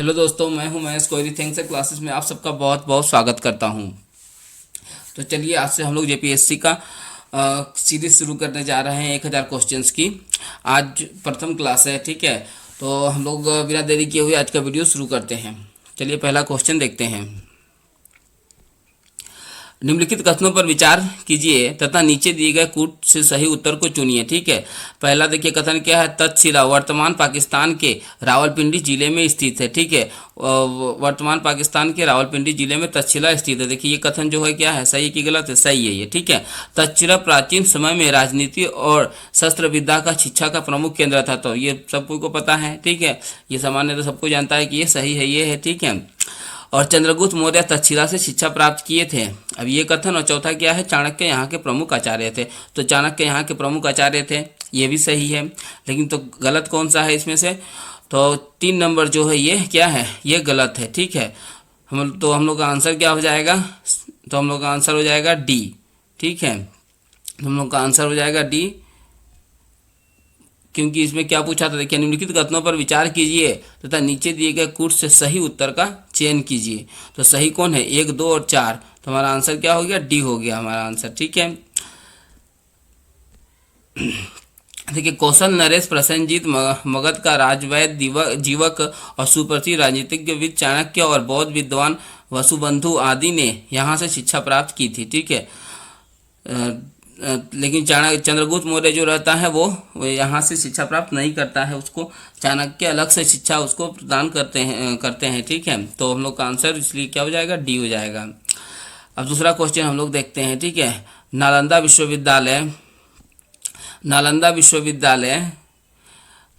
Hello दोस्तों, मैं हूं महेश कोयरी। थैंक्स क्लासेस में आप सबका बहुत बहुत स्वागत करता हूं। तो चलिए आज से हम लोग जेपीएससी का सीरीज शुरू करने जा रहे हैं 1000 क्वेश्चंस की। आज प्रथम क्लास है, ठीक है। तो हम लोग बिना देरी किए हुए आज का वीडियो शुरू करते हैं। चलिए पहला क्वेश्चन देखते हैं। निम्नलिखित कथनों पर विचार कीजिए तथा नीचे दिए गए कूट से सही उत्तर को चुनिए, ठीक है। पहला देखिए कथन क्या है, तक्षशिला वर्तमान पाकिस्तान के रावलपिंडी जिले में स्थित है, ठीक है। वर्तमान पाकिस्तान के रावलपिंडी जिले में तक्षशिला स्थित है। देखिए ये कथन जो है क्या है, सही है कि गलत है? सही है ये, ठीक है। तक्षशिला प्राचीन समय में राजनीति और शस्त्र विद्या का शिक्षा का प्रमुख केंद्र था। तो ये सबको को पता है, ठीक है। ये सामान्य तो सबको जानता है कि ये सही है, ये है, ठीक है। और चंद्रगुप्त मौर्य तक्षशिला से शिक्षा प्राप्त किए थे। अब ये कथन। और चौथा क्या है, चाणक्य यहाँ के प्रमुख आचार्य थे। तो चाणक्य यहाँ के प्रमुख आचार्य थे, ये भी सही है। लेकिन तो गलत कौन सा है इसमें से? तो 3 नंबर जो है ये क्या है, ये गलत है, ठीक है। हम लोग का आंसर क्या हो जाएगा? तो हम लोग का आंसर हो जाएगा डी, ठीक है। तो हम लोग का आंसर हो जाएगा डी, क्योंकि इसमें क्या पूछा था, देखिए निम्नलिखित कथनों पर विचार कीजिए तथा नीचे दिए गए कूट से सही उत्तर का चयन कीजिए। तो सही कौन है? 1, 2 और 4। तो हमारा आंसर क्या हो गया? डी हो गया हमारा आंसर, ठीक है। देखिए कौशल नरेश प्रसेनजीत मगध का राजवैद जीवक और सुप्रसिद्ध राजनीतिज्ञ चाणक्य और बौद्ध विद्वान वसुबंधु आदि ने यहाँ से शिक्षा प्राप्त की थी, ठीक है। लेकिन चंद्रगुप्त मौर्य जो रहता है वो यहाँ से शिक्षा प्राप्त नहीं करता है, उसको चाणक्य अलग से शिक्षा उसको प्रदान करते हैं, ठीक है। तो हम लोग का आंसर इसलिए क्या हो जाएगा? डी हो जाएगा। अब दूसरा क्वेश्चन हम लोग देखते हैं, ठीक है। नालंदा विश्वविद्यालय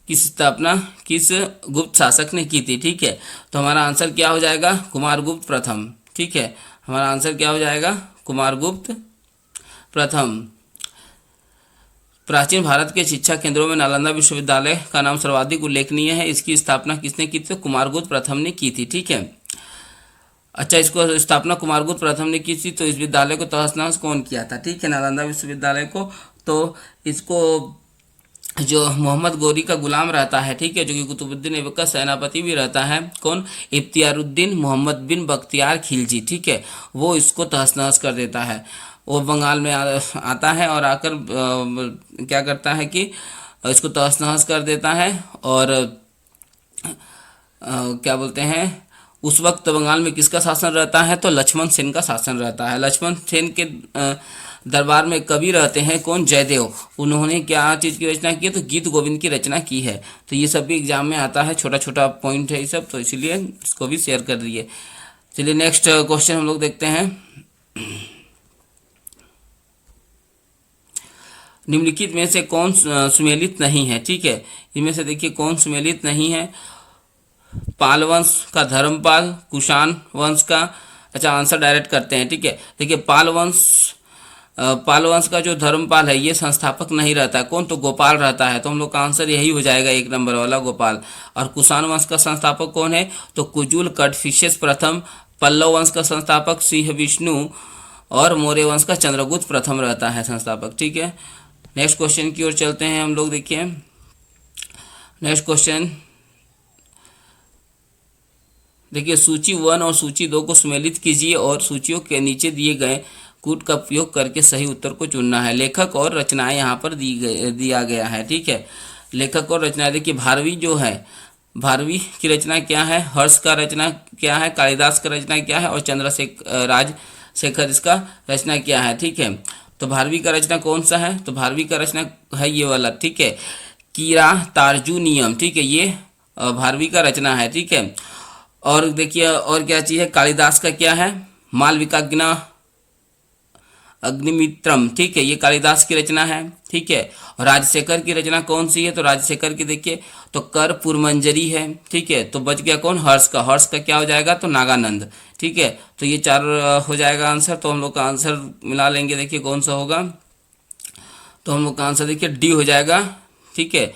की स्थापना किस गुप्त शासक ने की थी, ठीक है। तो हमारा आंसर क्या हो जाएगा? कुमारगुप्त प्रथम, ठीक है। हमारा आंसर क्या हो जाएगा? कुमारगुप्त प्रथम। प्राचीन भारत के शिक्षा केंद्रों में नालंदा विश्वविद्यालय का नाम सर्वाधिक उल्लेखनीय है। इसकी स्थापना किसने की थी? कुमारगुप्त प्रथम ने की थी, ठीक है। अच्छा, इसको स्थापना कुमारगुप्त प्रथम ने की थी। तो इस विद्यालय को तहस नहस कौन किया था, ठीक है, नालंदा विश्वविद्यालय को? तो इसको जो मोहम्मद गौरी का गुलाम रहता है, ठीक है, जो कि कुतुबुद्दीन ऐबक का सेनापति भी रहता है, कौन? इफ्तियारुद्दीन मोहम्मद बिन बख्तियार खिलजी, ठीक है, वो इसको तहस नहस कर देता है। वो बंगाल में आता है और आकर क्या करता है कि इसको तहस नहस कर देता है। और क्या बोलते हैं, उस वक्त बंगाल में किसका शासन रहता है? तो लक्ष्मण सेन का शासन रहता है। लक्ष्मण सेन के दरबार में कवि रहते हैं, कौन? जयदेव। उन्होंने क्या चीज़ की रचना की है? तो गीत गोविंद की रचना की है। तो ये सब भी एग्जाम में आता है, छोटा छोटा पॉइंट है ये सब, तो इसीलिए इसको भी शेयर कर दिए। चलिए नेक्स्ट क्वेश्चन हम लोग देखते हैं। निम्नलिखित में से कौन सुमेलित नहीं है, ठीक है। इनमें से देखिए कौन सुमेलित नहीं है? पाल वंश का धर्मपाल, कुषाण वंश का। अच्छा, आंसर डायरेक्ट करते हैं, ठीक है। देखिए पाल वंश का जो धर्मपाल है ये संस्थापक नहीं रहता है, कौन? तो गोपाल रहता है। तो हम लोग का आंसर यही हो जाएगा, 1 नंबर वाला गोपाल। और कुषाण वंश का संस्थापक कौन है? तो कुजुल कडफिसेस प्रथम। पल्लव वंश का संस्थापक सिंह विष्णु और मौर्य वंश का चंद्रगुप्त प्रथम रहता है संस्थापक, ठीक है। नेक्स्ट क्वेश्चन की ओर चलते हैं हम लोग। देखिए नेक्स्ट क्वेश्चन, देखिए सूची 1 और सूची 2 को सम्मिलित कीजिए और सूचियों के नीचे दिए गए कूट का उपयोग करके सही उत्तर को चुनना है। लेखक और रचनाएं यहाँ पर दिया गया है, ठीक है। लेखक और रचनाएं, देखिए भारवी जो है, भारवी की रचना क्या है? हर्ष का रचना क्या है? कालिदास का रचना क्या है? और राजशेखर इसका रचना क्या है, ठीक है। तो भारवी का रचना कौन सा है? तो भारवी का रचना है ये वाला, ठीक है, कीरा तार्जु नियम, ठीक है, ये भारवी का रचना है, ठीक है। और देखिए और क्या चीज़ है, कालिदास का क्या है? मालविकाग्नि अग्निमित्रम, ठीक है, ये कालिदास की रचना है, ठीक है। और राजशेखर की रचना कौन सी है? तो राजशेखर की देखिए तो कर्पूरमंजरी है, ठीक है। तो बच गया कौन? हर्ष का। हर्ष का क्या हो जाएगा? तो नागानंद, ठीक है। तो ये 4 हो जाएगा आंसर। तो हम लोग का आंसर मिला लेंगे, देखिए कौन सा होगा। तो हम लोग का आंसर देखिए डी हो जाएगा, ठीक है।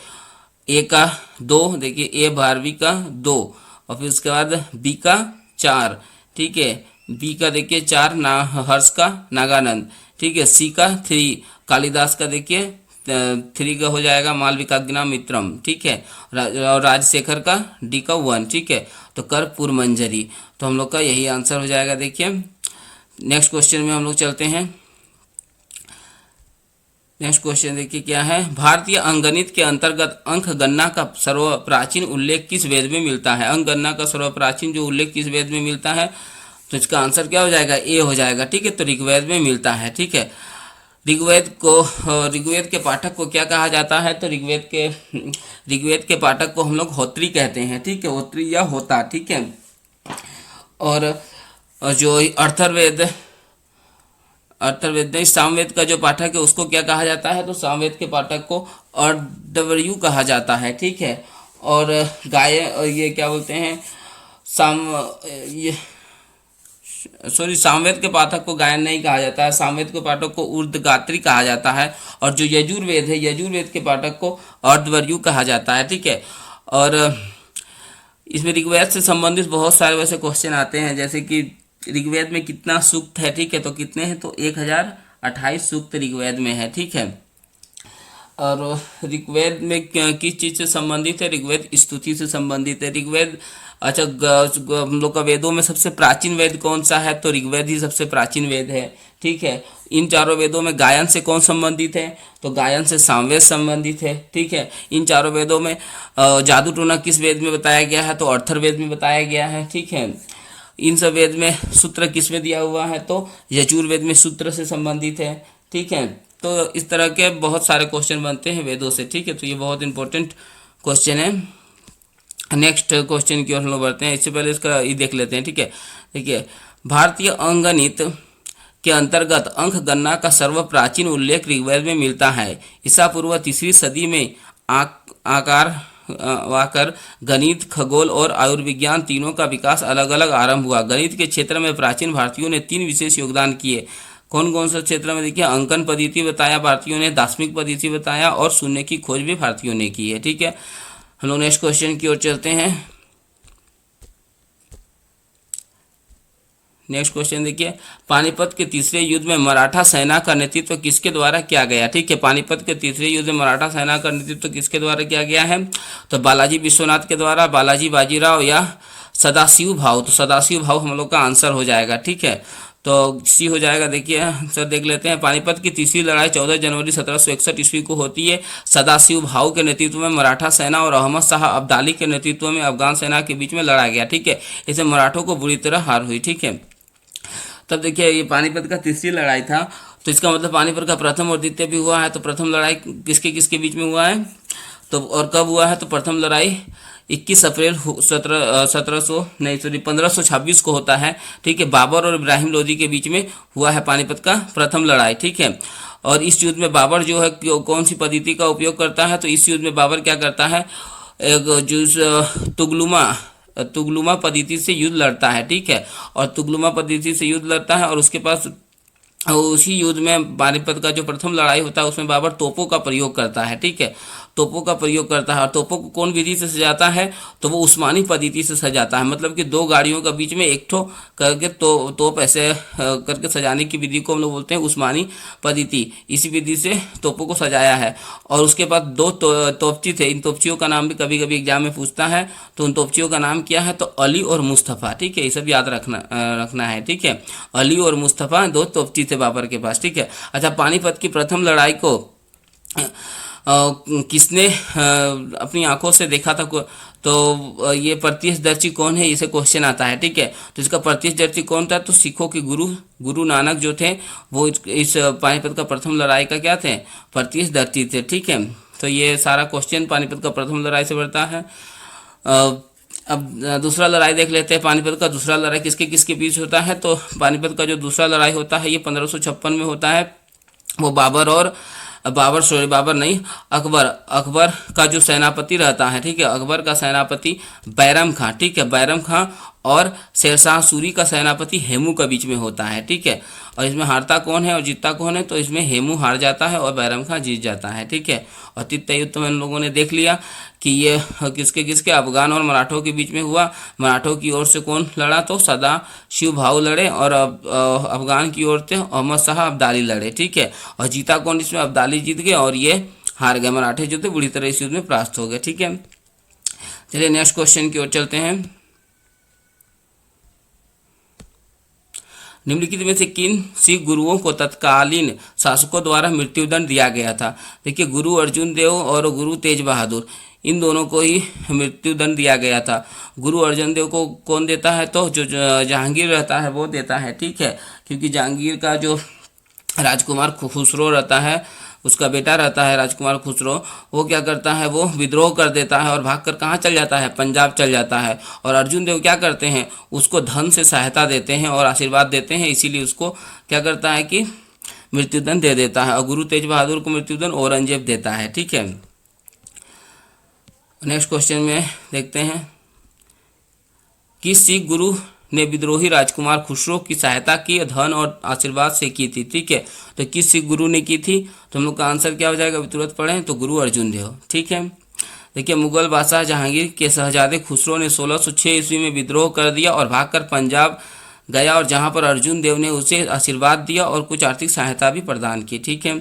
ए का 2, देखिए ए भारवी का 2, और फिर उसके बाद बी का 4, ठीक है। बी का देखिए 4 हर्ष का नागानंद, ठीक है। सी का 3 कालिदास का देखिए 3 का हो जाएगा मालविकाग्निना मित्रम, ठीक है। और राजशेखर का डी का 1, ठीक है। तो कर्पूर मंजरी, तो हम लोग का यही आंसर हो जाएगा। देखिए नेक्स्ट क्वेश्चन में हम लोग चलते हैं। नेक्स्ट क्वेश्चन देखिए क्या है, भारतीय अंकगणित के अंतर्गत अंक गणना का सर्वप्राचीन उल्लेख किस वेद में मिलता है? अंक गणना का सर्वप्राचीन जो उल्लेख किस वेद में मिलता है? तो इसका आंसर क्या हो जाएगा? ए हो जाएगा, ठीक है। तो ऋग्वेद में मिलता है, ठीक है। ऋग्वेद के पाठक को क्या कहा जाता है? तो ऋग्वेद के पाठक को हम लोग होत्री कहते हैं, ठीक है। होत्री या होता, ठीक है। और जो अथर्ववेद नहीं, सामवेद का जो पाठक है उसको क्या कहा जाता है? तो सामवेद के पाठक को अर्धवर्यु कहा जाता है, ठीक है। और ये क्या बोलते हैं, सामवेद के पाठक को गायन नहीं कहा जाता है, सामवेद के पाठक को ऊर्ध्वगात्री कहा जाता है। और जो यजुर्वेद है, यजुर्वेद के पाठक को अर्धवर्यु कहा जाता है, ठीक है। और इसमें ऋग्वेद से संबंधित बहुत सारे वैसे क्वेश्चन आते हैं, जैसे कि ऋग्वेद में कितना सूक्त है, ठीक है। तो कितने हैं? तो 1028 सूक्त ऋग्वेद में है, ठीक है। और ऋग्वेद में किस चीज़ से संबंधित है? ऋग्वेद स्तुति से संबंधित है। ऋग्वेद, अच्छा, हम लोग का वेदों में सबसे प्राचीन वेद कौन सा है? तो ऋग्वेद ही सबसे प्राचीन वेद है, ठीक है। इन चारों वेदों में गायन से कौन संबंधित है? तो गायन से सामवेद संबंधित है, ठीक है। इन चारों वेदों में जादू टोना किस वेद में बताया गया है? तो अथर्ववेद में बताया गया है, ठीक है। इन सब वेद में सूत्र किस में दिया हुआ है? तो यजुर्वेद में सूत्र से संबंधित है, ठीक है। तो इस तरह के बहुत सारे क्वेश्चन बनते हैं वेदों से, ठीक है। तो ये बहुत इंपॉर्टेंट क्वेश्चन है। नेक्स्ट क्वेश्चन की ओर हम लोग बढ़ते हैं। इससे पहले इसका ये देख लेते हैं, ठीक है। देखिए, भारतीय अंकगणित के अंतर्गत अंक गणना का सर्वप्राचीन उल्लेख ऋग्वेद में मिलता है। ईसा पूर्व 3वीं सदी में आकर गणित, खगोल और आयुर्विज्ञान तीनों का विकास अलग अलग आरंभ हुआ। गणित के क्षेत्र में प्राचीन भारतीयों ने 3 विशेष योगदान किए। कौन कौन सा क्षेत्र में? देखिए, अंकन पद्धति बताया भारतीयों ने, दार्शनिक पद्धति बताया, और शून्य की खोज भी भारतीयों ने की है, ठीक है। हम लोग नेक्स्ट क्वेश्चन की ओर चलते हैं। नेक्स्ट क्वेश्चन देखिए, पानीपत के तीसरे युद्ध में मराठा सेना का नेतृत्व किसके द्वारा किया गया? ठीक है, पानीपत के तीसरे युद्ध में मराठा सेना का नेतृत्व किसके द्वारा किया गया है? तो बालाजी विश्वनाथ के द्वारा, बालाजी बाजीराव या सदाशिव भाव। तो सदाशिव भाव हम लोग का आंसर हो जाएगा, ठीक है। तो सी हो जाएगा। देखिए सर, देख लेते हैं। पानीपत की तीसरी लड़ाई 14 जनवरी 1761 ईस्वी को होती है। सदाशिव भाव के नेतृत्व में मराठा सेना और अहमद शाह अब्दाली के नेतृत्व में अफगान सेना के बीच में लड़ा गया, ठीक है। इससे मराठों को बुरी तरह हार हुई, ठीक है। तब देखिए, ये पानीपत का तीसरी लड़ाई था, तो इसका मतलब पानीपत का प्रथम और द्वितीय भी हुआ है। तो प्रथम लड़ाई किसके किसके बीच में हुआ है? तो और कब हुआ है? तो प्रथम लड़ाई 21 अप्रैल 1526 को होता है, ठीक है। बाबर और इब्राहिम लोदी के बीच में हुआ है पानीपत का प्रथम लड़ाई, ठीक है। और इस युद्ध में बाबर जो है कौन सी पद्धति का उपयोग करता है? तो इस युद्ध में बाबर क्या करता है? एक जो तुगलुमा पद्धति से युद्ध लड़ता है, ठीक है। और तुगलुमा पद्धति से युद्ध लड़ता है, और उसके पास उसी युद्ध में पानीपत का जो प्रथम लड़ाई होता है उसमें बाबर तोपों का प्रयोग करता है, ठीक है। तोपों का प्रयोग करता है, और तोपों को कौन विधि से सजाता है? तो वो उस्मानी पद्धति से सजाता है। मतलब कि दो गाड़ियों का बीच में एक ठो करके तोप ऐसे करके सजाने की विधि को हम लोग बोलते हैं उस्मानी पद्धति। इसी विधि से तोपों को सजाया है। और उसके बाद दो तोपची थे। इन तोपचियों का नाम भी कभी कभी एग्जाम में पूछता है। तो उन तोपचियों का नाम क्या है? तो अली और मुस्तफ़ा, ठीक है। ये सब याद रखना है, ठीक है। अली और मुस्तफ़ा दो तोपची थे बाबर के पास, ठीक है। अच्छा, पानीपत की प्रथम लड़ाई को किसने अपनी आंखों से देखा था? तो ये प्रत्यक्षदर्शी कौन है? इसे क्वेश्चन आता है, ठीक है। तो इसका प्रत्यक्षदर्शी कौन था? तो सिखों के गुरु नानक जो थे वो इस पानीपत का प्रथम लड़ाई का क्या थे? प्रत्यक्षदर्शी थे, ठीक है। तो ये सारा क्वेश्चन पानीपत का प्रथम लड़ाई से बढ़ता है। अब दूसरा लड़ाई देख लेते हैं। पानीपत का दूसरा लड़ाई किसके किसके बीच होता है? तो पानीपत का जो दूसरा लड़ाई होता है ये 1556 में होता है। वो अकबर का जो सेनापति रहता है, ठीक है। अकबर का सेनापति बैरम खां, ठीक है। बैरम खां और शेरशाह सूरी का सेनापति हेमू के बीच में होता है, ठीक है। और इसमें हारता कौन है और जीतता कौन है? तो इसमें हेमू हार जाता है और बैरम खां जीत जाता है, ठीक है। और तृतीय युद्ध में हम लोगों ने देख लिया कि ये किसके किसके अफगान और मराठों के बीच में हुआ। मराठों की ओर से कौन लड़ा? तो सदाशिव भाव लड़े, और अफगान की ओर से अहमद शाह अब्दाली लड़े, ठीक है। और जीता कौन? इसमें अब्दाली जीत गए, और ये हार गए, मराठे जो थे बुरी तरह इस युद्ध में परास्त हो गए। ठीक है, चलिए नेक्स्ट क्वेश्चन की ओर चलते हैं। निम्नलिखित में से किन सिख गुरुओं को तत्कालीन शासकों द्वारा मृत्युदंड दिया गया था? देखिए, गुरु अर्जुन देव और गुरु तेज बहादुर, इन दोनों को ही मृत्युदंड दिया गया था। गुरु अर्जुन देव को कौन देता है? तो जो जहांगीर रहता है वो देता है। ठीक है, क्योंकि जहांगीर का जो राजकुमार खुसरो रहता है, उसका बेटा रहता है राजकुमार खुसरो, वो क्या करता है, वो विद्रोह कर देता है और भागकर कहाँ चल जाता है? पंजाब चल जाता है। और अर्जुन देव क्या करते हैं, उसको धन से सहायता देते हैं और आशीर्वाद देते हैं, इसीलिए उसको क्या करता है कि मृत्युदंड दे देता है। और गुरु तेज बहादुर को मृत्युदंड औरंगजेब देता है। ठीक है, नेक्स्ट क्वेश्चन में देखते हैं, किस सिख गुरु ने विद्रोही राजकुमार खुसरो की सहायता की धन और आशीर्वाद से की थी? ठीक है, तो किस सिख गुरु ने की थी? तो हम लोग का आंसर क्या हो जाएगा, तुरंत पढ़ें तो गुरु अर्जुन देव। ठीक है, देखिए, मुगल बादशाह जहांगीर के शहजादे खुसरो ने 1606 ईस्वी में विद्रोह कर दिया और भागकर पंजाब गया, और जहां पर अर्जुन देव ने उसे आशीर्वाद दिया और कुछ आर्थिक सहायता भी प्रदान की। ठीक है,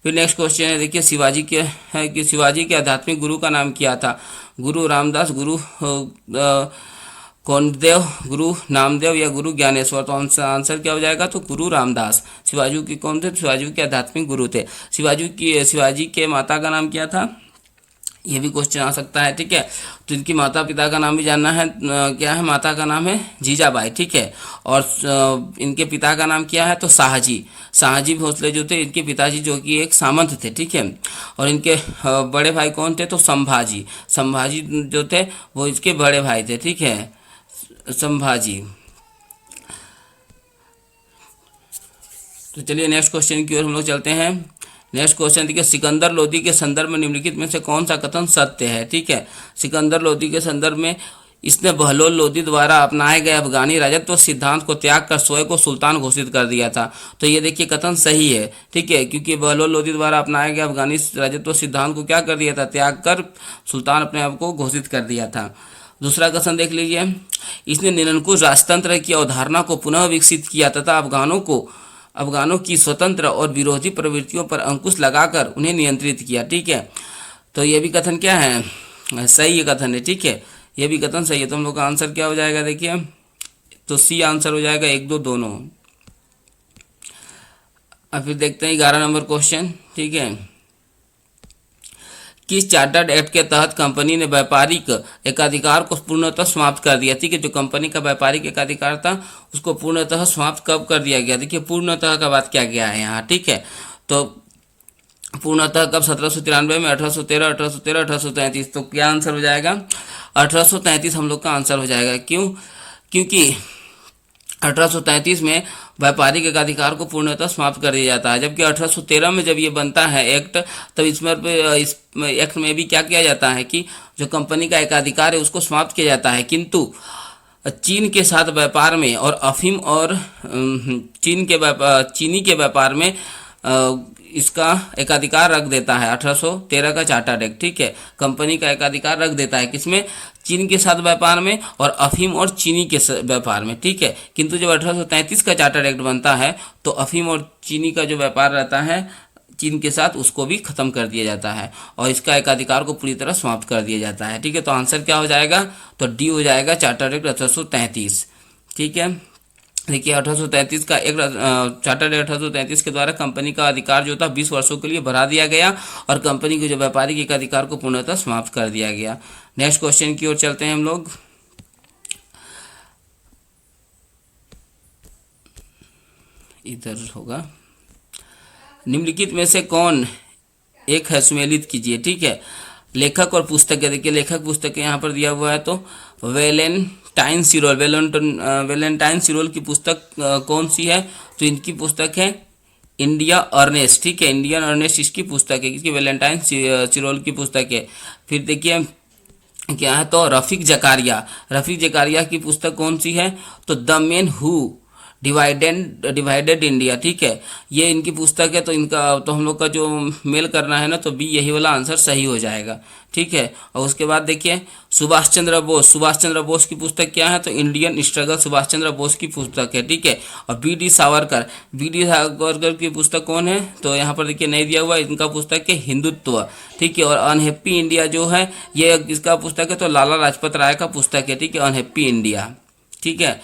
फिर नेक्स्ट क्वेश्चन है, देखिए, शिवाजी के है कि शिवाजी के आध्यात्मिक गुरु का नाम क्या था? गुरु रामदास, गुरु कौंडदेव, गुरु नामदेव या गुरु ज्ञानेश्वर? तो आंसर क्या हो जाएगा, तो गुरु रामदास। शिवाजी के कौन थे? शिवाजी के आध्यात्मिक गुरु थे। शिवाजी के माता का नाम क्या था? ये भी क्वेश्चन आ सकता है। ठीक है, तो इनकी माता पिता का नाम भी जानना है। क्या है? माता का नाम है जीजाबाई। ठीक है, और इनके पिता का नाम क्या है? तो शाहजी भोसले जो थे इनके पिताजी, जो कि एक सामंत थे। ठीक है, और इनके बड़े भाई कौन थे? तो संभाजी जो थे वो इसके बड़े भाई थे। ठीक है, संभाजी। तो चलिए नेक्स्ट क्वेश्चन की ओर हम लोग चलते हैं। नेक्स्ट क्वेश्चन देखिए, सिकंदर लोदी के संदर्भ में निम्नलिखित में से कौन सा कथन सत्य है? ठीक है, सिकंदर लोदी के संदर्भ में, इसने बहलोल लोदी द्वारा अपनाए गए अफगानी राजत्व सिद्धांत को त्याग कर स्वयं को सुल्तान घोषित कर दिया था। तो ये देखिए कथन सही है। ठीक है, क्योंकि बहलोल लोदी द्वारा अपनाए गए अफगानी राजत्व सिद्धांत को क्या कर दिया था? त्याग कर सुल्तान अपने आप को घोषित कर दिया था। दूसरा क्वेश्चन देख लीजिए, इसने निरंकुश राजतंत्र की अवधारणा को पुनः विकसित किया तथा अफगानों की स्वतंत्र और विरोधी प्रवृत्तियों पर अंकुश लगाकर उन्हें नियंत्रित किया। ठीक है, तो ये भी कथन क्या है? सही है कथन है। ठीक है, ये भी कथन सही है। तो हम लोग का आंसर क्या हो जाएगा, देखिए, तो सी आंसर हो जाएगा, 1 2 दोनों। अब फिर देखते हैं 11 नंबर क्वेश्चन। ठीक है, किस चार्टर्ड एक्ट के तहत कंपनी ने व्यापारिक एकाधिकार को पूर्णतः समाप्त कर दिया? ठीक है, जो कंपनी का व्यापारिक एकाधिकार था उसको पूर्णतः समाप्त कब कर दिया गया? देखिए, पूर्णतः का बात क्या गया है यहाँ। ठीक है, तो पूर्णतः कब? 1793 में, 1813, 1813, 1833। तो क्या आंसर हो जाएगा? 1833 हम लोग का आंसर हो जाएगा। क्यों? क्योंकि 1833 में व्यापारिक एकाधिकार को पूर्णतः समाप्त कर दिया जाता है, जबकि 1813 में जब ये बनता है एक्ट, तब इस एक्ट में भी क्या किया जाता है कि जो कंपनी का एकाधिकार है उसको समाप्त किया जाता है, किंतु चीन के साथ व्यापार में और अफीम और चीनी के व्यापार में इसका एकाधिकार रख देता है 1813 का चार्टर्ड एक्ट। ठीक है, कंपनी का एकाधिकार रख देता है किसमें? चीन के साथ व्यापार में और अफीम और चीनी के व्यापार में। ठीक है, किंतु जब 1833 का चार्टर्ड एक्ट बनता है तो अफीम और चीनी का जो व्यापार रहता है चीन के साथ, उसको भी खत्म कर दिया जाता है और इसका एकाधिकार को पूरी तरह समाप्त कर दिया जाता है। ठीक है, तो आंसर क्या हो जाएगा? तो डी हो जाएगा, चार्टर्ड एक्ट 1833। ठीक है, देखिए 1833 का एक चार्टर्ड एक्ट 1833 के द्वारा कंपनी का अधिकार जो था 20 वर्षों के लिए बढ़ा दिया गया और कंपनी के जो व्यापारिक एकाधिकार को पूर्णतः समाप्त कर दिया गया। नेक्स्ट क्वेश्चन की ओर चलते हैं हम लोग। इधर होगा, निम्नलिखित में से कौन एक है? सुमेलित कीजिए। ठीक है, लेखक और पुस्तक है। देखिए, लेखक पुस्तक यहाँ पर दिया हुआ है, तो वैलेंटाइन सिरोल की पुस्तक कौन सी है? तो इनकी पुस्तक है इंडिया अर्नेस्ट। ठीक है, इंडियन अर्नेस्ट इसकी पुस्तक है, इसकी वैलेंटाइन सिरोल की पुस्तक है। फिर देखिए क्या है, तो रफीक जकारिया की पुस्तक कौन सी है? तो the man who divided India, ठीक है, ये इनकी पुस्तक है। तो इनका तो हम लोग का जो मेल करना है ना, तो बी यही वाला आंसर सही हो जाएगा, ठीक है। और उसके बाद देखिए सुभाष चंद्र बोस की पुस्तक क्या है, तो इंडियन स्ट्रगल सुभाष चंद्र बोस की पुस्तक है, ठीक है। और बी डी सावरकर की पुस्तक कौन है, तो यहाँ पर देखिए नहीं दिया हुआ, इनका पुस्तक है हिंदुत्व, ठीक है। और अनहैप्पी इंडिया जो है ये किसका पुस्तक है, तो लाला लाजपत राय का पुस्तक है, ठीक है, अनहैप्पी इंडिया, ठीक है।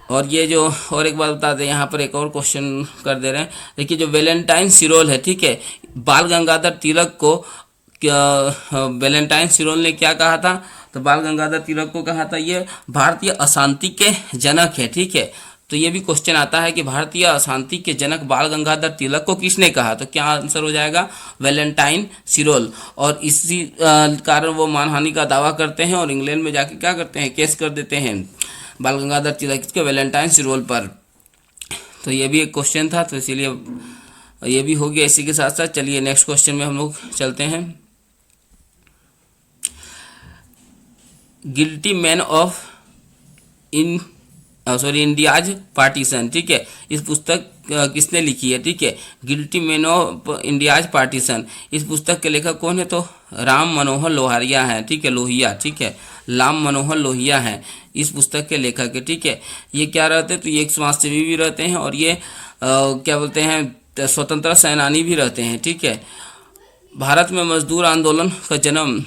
और ये जो और एक बात बता दें, यहाँ पर एक और क्वेश्चन कर दे रहे हैं। देखिए जो वैलेंटाइन सिरोल है, ठीक है, बाल गंगाधर तिलक को क्या वैलेंटाइन सिरोल ने क्या कहा था, तो बाल गंगाधर तिलक को कहा था ये भारतीय अशांति के जनक है, ठीक है। तो ये भी क्वेश्चन आता है कि भारतीय अशांति के जनक बाल गंगाधर तिलक को किसने कहा, तो क्या आंसर हो जाएगा, वैलेंटाइन सिरोल। और इसी कारण वो मानहानि का दावा करते हैं और इंग्लैंड में जाके क्या करते हैं, केस कर देते हैं बाल गंगाधर तिलक के वैलेंटाइन सिरोल पर। तो ये भी एक क्वेश्चन था, तो इसीलिए ये भी हो गया। इसी के साथ साथ चलिए नेक्स्ट क्वेश्चन में हम लोग चलते हैं। Guilty man of India's partition, ठीक है, इस पुस्तक किसने लिखी है, ठीक है, guilty man of India's partition, इस पुस्तक के लेखक कौन है, तो राम मनोहर लोहिया है, ठीक है, लोहिया, ठीक है, राम मनोहर लोहिया है इस पुस्तक के लेखक है, ठीक है। ये क्या रहते हैं, तो ये एक समाजसेवी भी रहते हैं और ये क्या बोलते हैं, स्वतंत्रता सेनानी भी रहते हैं, ठीक है। भारत में मजदूर आंदोलन का जन्म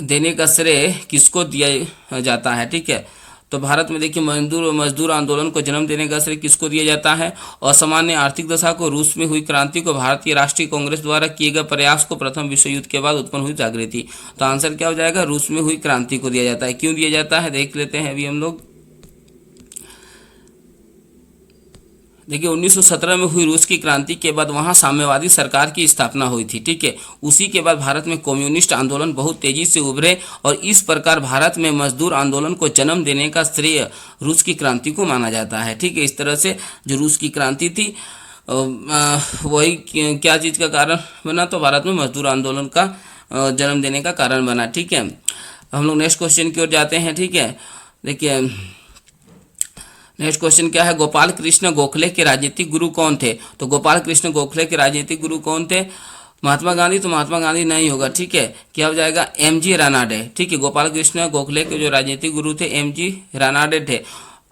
देने का श्रेय किसको दिया जाता है, ठीक है। तो भारत में देखिए मजदूर आंदोलन को जन्म देने का श्रेय किसको दिया जाता है, असामान्य आर्थिक दशा को, रूस में हुई क्रांति को, भारतीय राष्ट्रीय कांग्रेस द्वारा किए गए प्रयास को, प्रथम विश्व युद्ध के बाद उत्पन्न हुई जागृति। तो आंसर क्या हो जाएगा, रूस में हुई क्रांति को दिया जाता है। क्यों दिया जाता है देख लेते हैं अभी हम लोग। देखिए 1917 में हुई रूस की क्रांति के बाद वहां साम्यवादी सरकार की स्थापना हुई थी, ठीक है। उसी के बाद भारत में कम्युनिस्ट आंदोलन बहुत तेजी से उभरे और इस प्रकार भारत में मजदूर आंदोलन को जन्म देने का श्रेय रूस की क्रांति को माना जाता है, ठीक है। इस तरह से जो रूस की क्रांति थी वही क्या चीज़ का कारण बना, तो भारत में मजदूर आंदोलन का जन्म देने का कारण बना, ठीक है। हम लोग नेक्स्ट क्वेश्चन की ओर जाते हैं, ठीक है। देखिए नेक्स्ट क्वेश्चन क्या है, गोपाल कृष्ण गोखले के राजनीतिक गुरु कौन थे, तो गोपाल कृष्ण गोखले के राजनीतिक गुरु कौन थे, महात्मा गांधी, तो महात्मा गांधी नहीं होगा, ठीक है। क्या हो जाएगा, एमजी रानाडे, ठीक है। गोपाल कृष्ण गोखले के जो राजनीतिक गुरु थे एमजी रानाडे थे।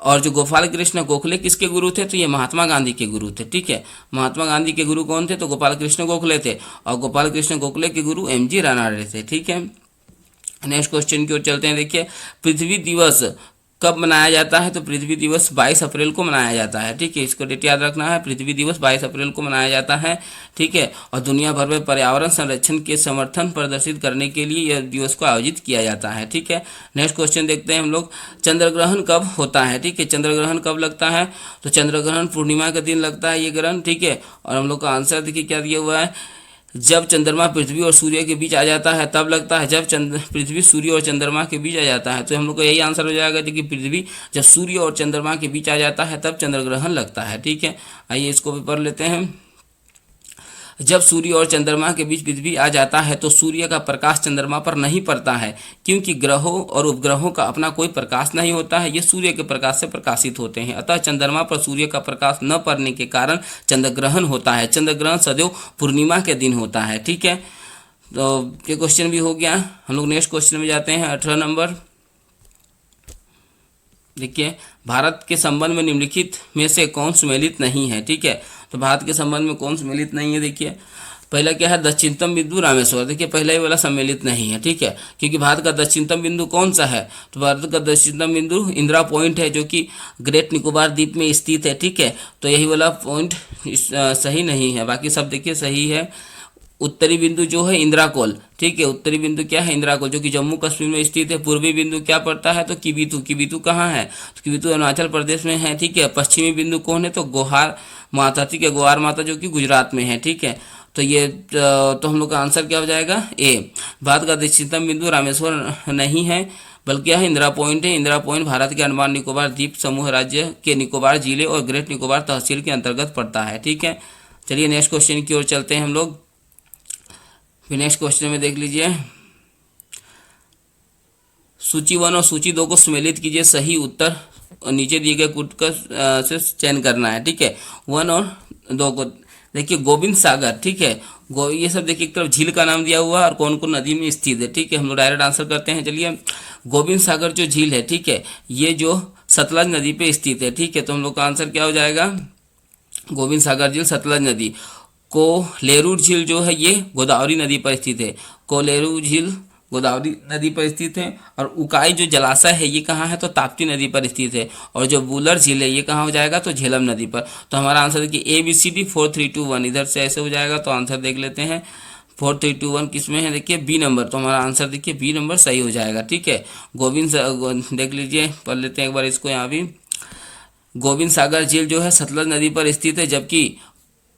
और जो गोपाल कृष्ण गोखले किसके गुरु थे, तो ये महात्मा गांधी के गुरु थे, ठीक है। महात्मा गांधी के गुरु कौन थे, तो गोपाल कृष्ण गोखले थे और गोपाल कृष्ण गोखले के गुरु एमजी रानाडे थे, ठीक है। नेक्स्ट क्वेश्चन की ओर चलते हैं। देखिए पृथ्वी दिवस कब मनाया जाता है, तो पृथ्वी दिवस 22 अप्रैल को मनाया जाता है, ठीक है। इसको डेट याद रखना है, पृथ्वी दिवस 22 अप्रैल को मनाया जाता है, ठीक है। और दुनिया भर में पर्यावरण संरक्षण के समर्थन प्रदर्शित करने के लिए यह दिवस को आयोजित किया जाता है, ठीक है। नेक्स्ट क्वेश्चन देखते हैं हम लोग, चंद्रग्रहण कब होता है, ठीक है। चंद्रग्रहण कब लगता है, तो चंद्रग्रहण पूर्णिमा के दिन लगता है ये ग्रहण, ठीक है। और हम लोग का आंसर देखिए क्या दिया हुआ है, जब चंद्रमा पृथ्वी और सूर्य के बीच आ जाता है तब लगता है, जब पृथ्वी सूर्य और चंद्रमा के बीच आ जाता है। तो हम लोग को यही आंसर हो जाएगा कि पृथ्वी जब सूर्य और चंद्रमा के बीच आ जाता है तब चंद्रग्रहण लगता है, ठीक है। आइए इसको भी पढ़ लेते हैं। जब सूर्य और चंद्रमा के बीच पृथ्वी आ जाता है तो सूर्य का प्रकाश चंद्रमा पर नहीं पड़ता है, क्योंकि ग्रहों और उपग्रहों का अपना कोई प्रकाश नहीं होता है, ये सूर्य के प्रकाश से प्रकाशित होते हैं। अतः चंद्रमा पर सूर्य का प्रकाश न पड़ने के कारण चंद्रग्रहण होता है। चंद्रग्रहण सदैव पूर्णिमा के दिन होता है, ठीक है। तो ये क्वेश्चन भी हो गया। हम लोग नेक्स्ट क्वेश्चन में जाते हैं, 18 नंबर। देखिए भारत के संबंध में निम्नलिखित में से कौन सुमेलित नहीं है, ठीक है। तो भारत के संबंध में कौन सम्मिलित नहीं है, देखिए पहला क्या है, दक्षिणतम बिंदु रामेश्वर, देखिए पहला ही वाला सम्मिलित नहीं है, ठीक है। क्योंकि भारत का दक्षिणतम बिंदु कौन सा है, तो भारत का दक्षिणतम बिंदु इंदिरा पॉइंट है जो कि ग्रेट निकोबार द्वीप में स्थित है, ठीक है। तो यही वाला पॉइंट सही नहीं है, बाकी सब देखिए सही है। उत्तरी बिंदु जो है इंदिरा कोल, ठीक है। उत्तरी बिंदु क्या है, इंदिरा कोल, जो कि जम्मू कश्मीर में स्थित है। पूर्वी बिंदु क्या पड़ता है, तो किबितू, किबितू कहाँ है, तो किबितू अरुणाचल प्रदेश में है, ठीक है। पश्चिमी बिंदु कौन है, तो गोहार माता, ठीक है, गोहार माता जो कि गुजरात में है, ठीक है। तो ये तो हम लोग का आंसर क्या हो जाएगा, ए। भारत का दक्षिणतम बिंदु रामेश्वर नहीं है, बल्कि यह इंदिरा पॉइंट है। इंदिरा पॉइंट भारत के अंडमान निकोबार द्वीप समूह राज्य के निकोबार जिले और ग्रेट निकोबार तहसील के अंतर्गत पड़ता है, ठीक है। चलिए नेक्स्ट क्वेश्चन की ओर चलते हैं हम लोग। फिर नेक्स्ट क्वेश्चन में देख लीजिए, सूची 1 और सूची 2 को सम्मिलित कीजिए। सही उत्तर नीचे दिए गए कूट का से चयन करना है, ठीक है। 1 और 2 को देखिए, गोविंद सागर, ठीक है। ये सब देखिए एक तरफ झील का नाम दिया हुआ है और कौन कौन नदी में स्थित है, ठीक है। हम लोग डायरेक्ट आंसर करते हैं। चलिए, गोविंद सागर जो झील है, ठीक है, ये जो सतलज नदी पे स्थित है, ठीक है। तो हम लोग का आंसर क्या हो जाएगा, गोविंद सागर झील सतलज नदी। कोलेरू झील जो है ये गोदावरी नदी पर स्थित है। कोलेरू झील गोदावरी नदी पर स्थित है। और उकाई जो जलाशय है ये कहाँ है, तो ताप्ती नदी पर स्थित है। और जो वुलर झील है ये कहाँ हो जाएगा, तो झेलम नदी पर। तो हमारा आंसर देखिए ABCD 4 3 2 1 इधर से ऐसे हो जाएगा। तो आंसर देख लेते हैं 4 3 2 1 किस में है, देखिए बी नंबर। तो हमारा आंसर देखिए बी नंबर सही हो जाएगा, ठीक है। देख लीजिए, पढ़ लेते हैं एक बार इसको यहाँ भी। गोविंद सागर झील जो है सतलज नदी पर स्थित है, जबकि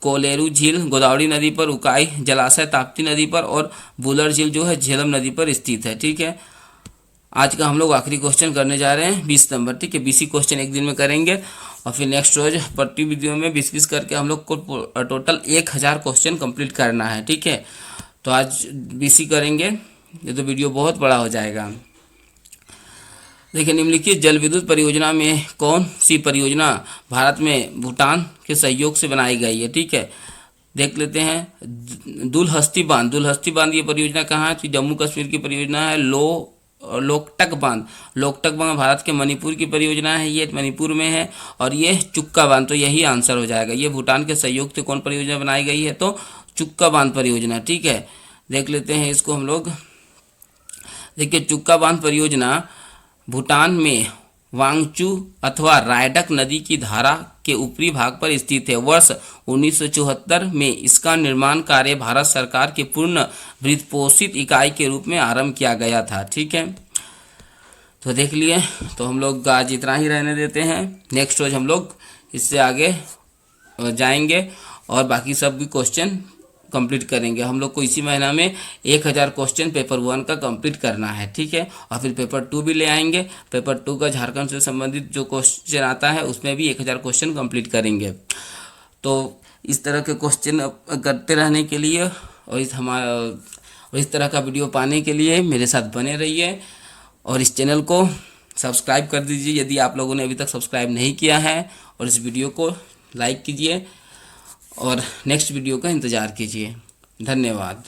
कोलेरू झील गोदावरी नदी पर, उकाई जलाशय ताप्ती नदी पर और वुलर झील जो है झेलम नदी पर स्थित है, ठीक है। आज का हम लोग आखिरी क्वेश्चन करने जा रहे हैं 20 नंबर, ठीक है। 20 क्वेश्चन एक दिन में करेंगे और फिर नेक्स्ट रोज प्रति वीडियो में 20 करके हम लोग को टोटल 1000 क्वेश्चन कंप्लीट करना है, ठीक है। तो आज 20 करेंगे, ये तो वीडियो बहुत बड़ा हो जाएगा। देखिए, निम्नलिखित जल विद्युत परियोजना में कौन सी परियोजना भारत में भूटान के सहयोग से बनाई गई है, ठीक है। देख लेते हैं, दुलहस्ती बांध ये परियोजना कहाँ है, तो जम्मू कश्मीर की परियोजना है। लोकटक बांध भारत के मणिपुर की परियोजना है, ये मणिपुर में है। और ये चुक्का बांध, तो यही आंसर हो जाएगा। ये भूटान के सहयोग से कौन परियोजना बनाई गई है, तो चुक्का बांध परियोजना, ठीक है। देख लेते हैं इसको हम लोग। देखिए, चुक्का बांध परियोजना भूटान में वांगचू अथवा रायडक नदी की धारा के ऊपरी भाग पर स्थित है। वर्ष 1974 में इसका निर्माण कार्य भारत सरकार के पूर्ण वित्तपोषित इकाई के रूप में आरंभ किया गया था, ठीक है। तो देख लिए, तो हम लोग आज इतना ही रहने देते हैं। नेक्स्ट रोज हम लोग इससे आगे जाएंगे और बाकी सब भी क्वेश्चन कंप्लीट करेंगे। हम लोग को इसी महीना में 1000 क्वेश्चन पेपर 1 का कंप्लीट करना है, ठीक है। और फिर पेपर 2 भी ले आएंगे। पेपर 2 का झारखंड से संबंधित जो क्वेश्चन आता है उसमें भी 1000 क्वेश्चन कंप्लीट करेंगे। तो इस तरह के क्वेश्चन करते रहने के लिए और इस तरह का वीडियो पाने के लिए मेरे साथ बने रहिए और इस चैनल को सब्सक्राइब कर दीजिए यदि आप लोगों ने अभी तक सब्सक्राइब नहीं किया है। और इस वीडियो को लाइक कीजिए और नेक्स्ट वीडियो का इंतज़ार कीजिए। धन्यवाद।